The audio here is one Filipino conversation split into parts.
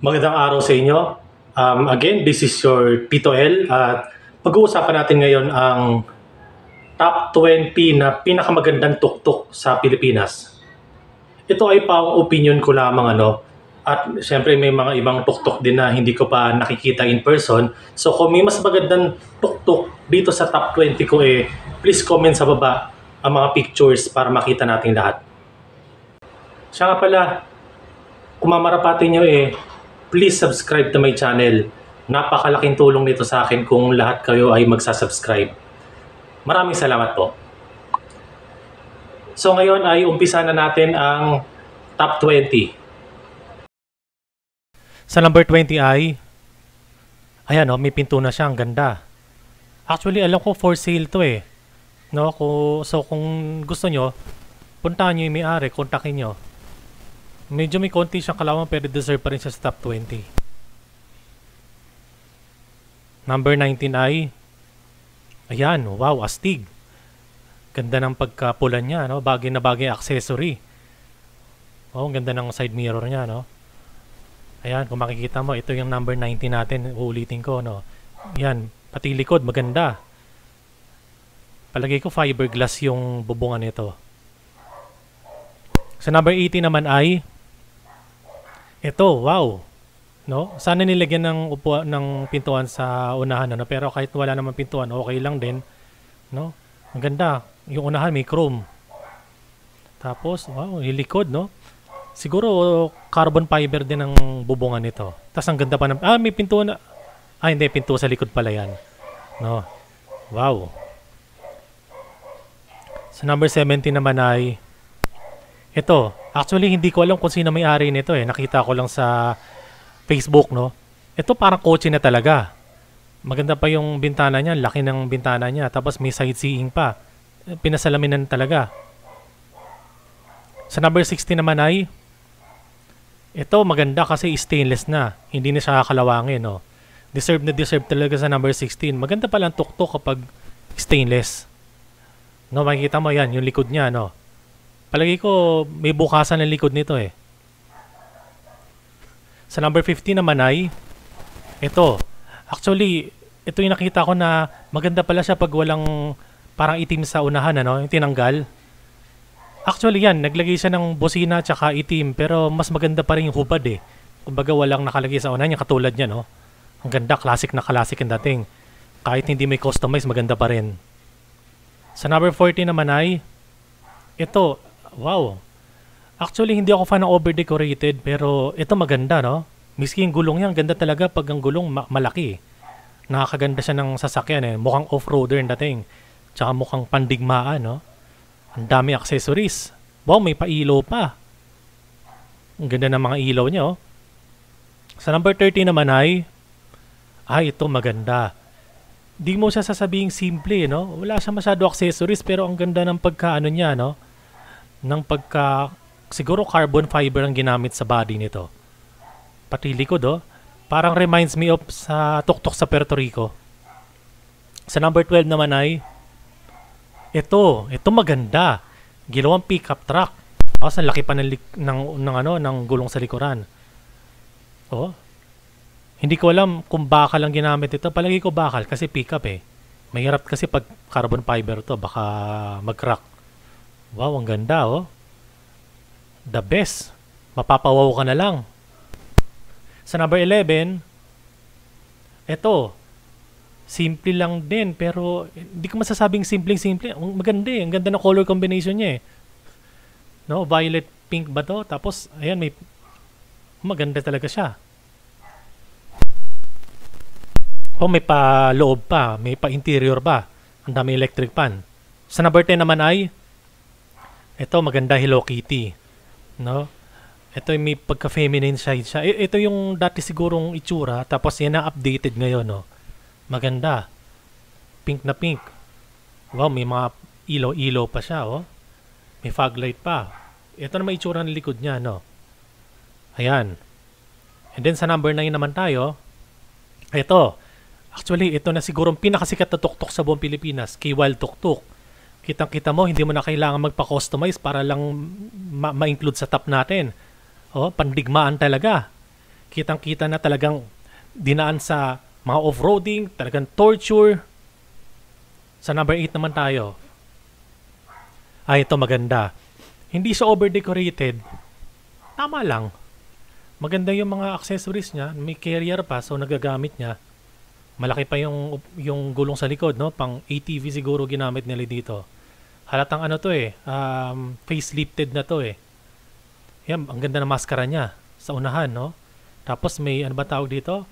Magandang araw sa inyo. Again, this is your Tito L at pag-uusapan natin ngayon ang top 20 na pinakamagandang tuktok sa Pilipinas. Ito ay pang opinion ko lamang at syempre may mga ibang tuktok din na hindi ko pa nakikita in person. So kung may mas magandang tuktok dito sa top 20 ko please comment sa baba ang mga pictures para makita natin lahat. Siya nga pala, kung mamarapatin nyo please subscribe to my channel. Napakalaking tulong nito sa akin kung lahat kayo ay magsasubscribe. Maraming salamat po. So ngayon ay umpisa na natin ang top 20. Sa number 20 ay, ayan may pinto na siya, ang ganda. Actually alam ko for sale to No, so kung gusto nyo, puntahan nyo yung may-ari, kontakin nyo. Medyo may konti siyang kalawang pero deserve pa rin siya sa top 20. Number 19 ay, ayan, wow, astig. Ganda ng pagkapulan niya, bagay na bagay accessory. Oh, ang ganda ng side mirror niya, Ayan, kung makikita mo, ito yung number 19 natin, uulitin ko, Ayan, pati likod, maganda. Palagay ko fiberglass yung bubungan nito. Sa number 18 naman ay, ito, wow. Sana nilagyan ng pintuan sa unahan, pero kahit wala naman pintuan, okay lang din, Ang ganda. Yung unahan may chrome. Tapos, wow, yung likod, Siguro carbon fiber din ang bubungan nito. Tapos ang ganda pa may pintuan na. Hindi, pinto sa likod pala yan. Wow. Sa number 17 naman ay ito. Actually, hindi ko alam kung sino may-ari nito Nakita ko lang sa Facebook, Ito parang kotse na talaga. Maganda pa yung bintana niya, laki ng bintana niya. Tapos may sightseeing pa. Pinasalaminan talaga. Sa number 16 naman ay ito maganda kasi stainless na. Hindi na siya kakalawangin, Deserve na deserve talaga sa number 16. Maganda pala ang tuktok kapag stainless. Makikita mo yan, yung likod niya, Palagi ko may bukasan ng likod nito Sa number 15 naman ay ito. Actually, ito yung nakita ko na maganda pala siya pag walang parang itim sa unahan, yung tinanggal. Actually yan, naglagay siya ng bosina tsaka itim pero mas maganda pa rin yung hubad Kumbaga walang nakalagay sa unahan, yung katulad niya, Ang ganda, classic na classic ang dating. Kahit hindi may customize, maganda pa rin. Sa number 14 naman ay ito, wow. Actually, hindi ako fan ng over-decorated pero ito maganda, Miski yung gulong niya, ang ganda talaga pag ang gulong malaki. Nakakaganda siya ng sasakyan Mukhang off-roader ang dating. Tsaka mukhang pandigmaan, Ang dami accessories. Wow, may pa-ilaw pa. Ang ganda ng mga ilaw niya, Sa number 30 naman ay ito maganda. Di mo siya sasabing simple, Wala siya masyado accessories pero ang ganda ng pagkaano niya, Ng siguro carbon fiber ang ginamit sa body nito. Pati likod, parang reminds me of sa tuktok sa Puerto Rico. Sa number 12 naman ay ito maganda. Ginawang pickup truck. Ang laki pa ng gulong sa likuran. Hindi ko alam kung bakal ang ginamit ito. Palagi ko bakal kasi pickup Mahirap kasi pag carbon fiber to, baka mag-crack. Wow, ang ganda The best. Mapapawaw ka na lang. Sa number 11, ito, simple lang din pero hindi ko masasabing simple. Maganda ang ganda ng color combination niya violet pink ba to? Tapos, ayan, maganda talaga siya. May pa loob pa, may pa interior pa. Ang dami electric fan. Sa number 10 naman ay ito, maganda Hello Kitty. Ito yung may pagka-feminine side siya. Ito yung dati sigurong itsura, tapos yan na updated ngayon, Maganda. Pink na pink. Wow, may mga ilaw-ilaw pa siya, May fog light pa. Ito na may itsura ng likod niya, Ayan. And then sa number 9 naman tayo, ito. Actually, ito na sigurong pinakasikat na tuktok sa buong Pilipinas, K-Wild Tuktok. Kitang-kita mo, hindi mo na kailangan magpa-customize para lang ma-include sa top natin. Pandigmaan talaga. Kitang-kita na talagang dinaan sa mga off-roading, talagang torture. Sa number 8 naman tayo. Ito maganda. Hindi siya over-decorated. Tama lang. Maganda yung mga accessories niya. May carrier pa, so nagagamit niya. Malaki pa yung gulong sa likod, no? Pang ATV siguro ginamit nila dito. Halatang ano to facelifted na to Yan, ang ganda ng maskara niya sa unahan, no? Tapos may ano ba tawag dito?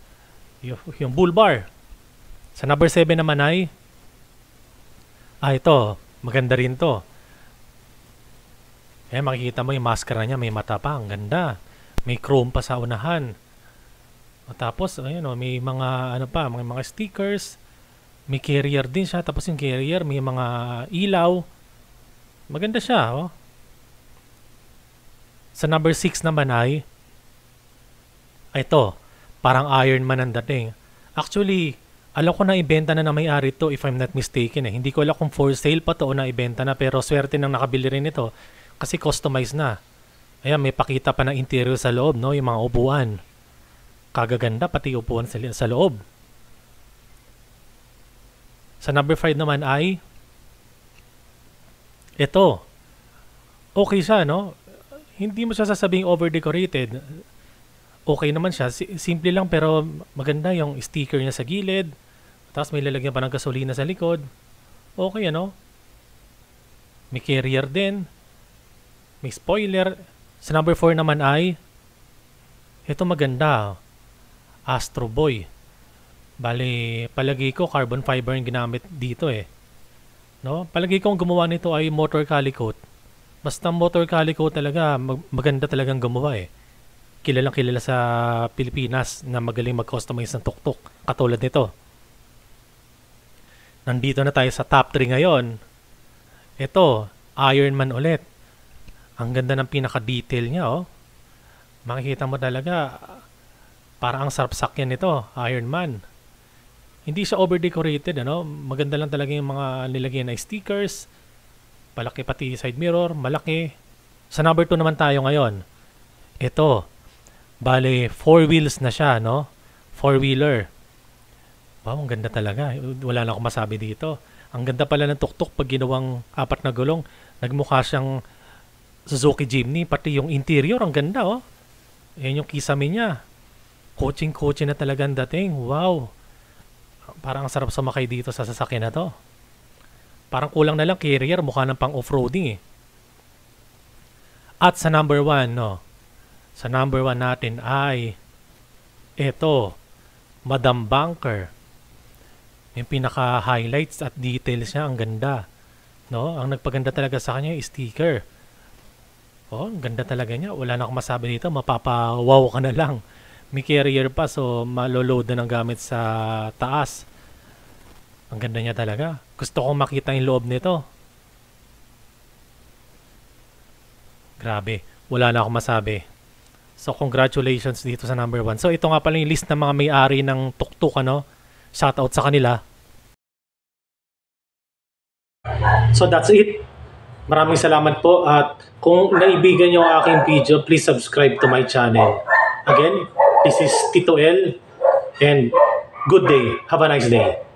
Yung bull bar. Sa number 7 naman ay ito, maganda rin to. Yan, makikita mo yung maskara niya, may mata pa, ang ganda. May chrome pa sa unahan. Tapos, ayun may mga, mga stickers. May carrier din siya. Tapos yung carrier, may mga ilaw. Maganda siya, Sa number 6 naman ay, ito, parang Iron Man ang dating. Actually, alam ko na ibenta na may-ari to if I'm not mistaken Hindi ko alam kung for sale pa to o na ibenta na. Pero swerte nang nakabili rin ito. Kasi customized na. Ayan, may pakita pa ng interior sa loob, no? Yung mga upuan. Kagaganda, pati upuan sa loob. Sa number 5 naman ay ito. Okay siya, no? Hindi mo siya sasabing over-decorated. Okay naman siya. Simple lang pero maganda yung sticker niya sa gilid. Tapos may lalagyan pa ng gasolina sa likod. Okay, May carrier din. May spoiler. Sa number 4 naman ay ito maganda. Astro Boy. Bali, palagi ko carbon fiber yung ginamit dito No? Palagi kong gumawa nito ay motor calicoat. Basta motor calicoat talaga, maganda talagang gumawa Kilalang kilala sa Pilipinas na magaling mag-customize ng tuktok. Katulad nito. Nandito na tayo sa top 3 ngayon. Ito, Iron Man ulit. Ang ganda ng pinaka-detail niya, Makikita mo talaga, parang ang sarap sakyan nito, Iron Man. Hindi siya over-decorated, Maganda lang talaga yung mga nilagyan na stickers. Malaki pati side mirror, malaki. Sa number 2 naman tayo ngayon. Ito, bale, 4 wheels na siya, 4-wheeler. Wow, ang ganda talaga. Wala na akong masabi dito. Ang ganda pala ng tuktok pag ginawang 4 na gulong. Nagmukha siyang Suzuki Jimny, pati yung interior, ang ganda, Yan yung kisame niya. Coaching na talaga ang dating. Wow. Parang ang sarap sumakay dito sa sasakyan na to. Parang kulang na lang carrier, mukha ng pang off-roading At sa number 1, Sa number 1 natin ay ito, Madam Bunker. Yung pinaka-highlights at details niya, ang ganda. Ang nagpaganda talaga sa kanya yung sticker. Ang ganda talaga niya. Wala na akong masabi dito. Mapapawaw ka na lang. May carrier pa, so maloload na ng gamit sa taas. Ang ganda niya talaga. Gusto kong makita yung loob nito. Grabe. Wala na akong masabi. So, congratulations dito sa number 1. So, ito nga pala yung list ng mga may-ari ng tuktok, Shoutout sa kanila. So, that's it. Maraming salamat po at kung naibigan nyo ang aking video, please subscribe to my channel. Again, this is Tito L and good day. Have a nice day.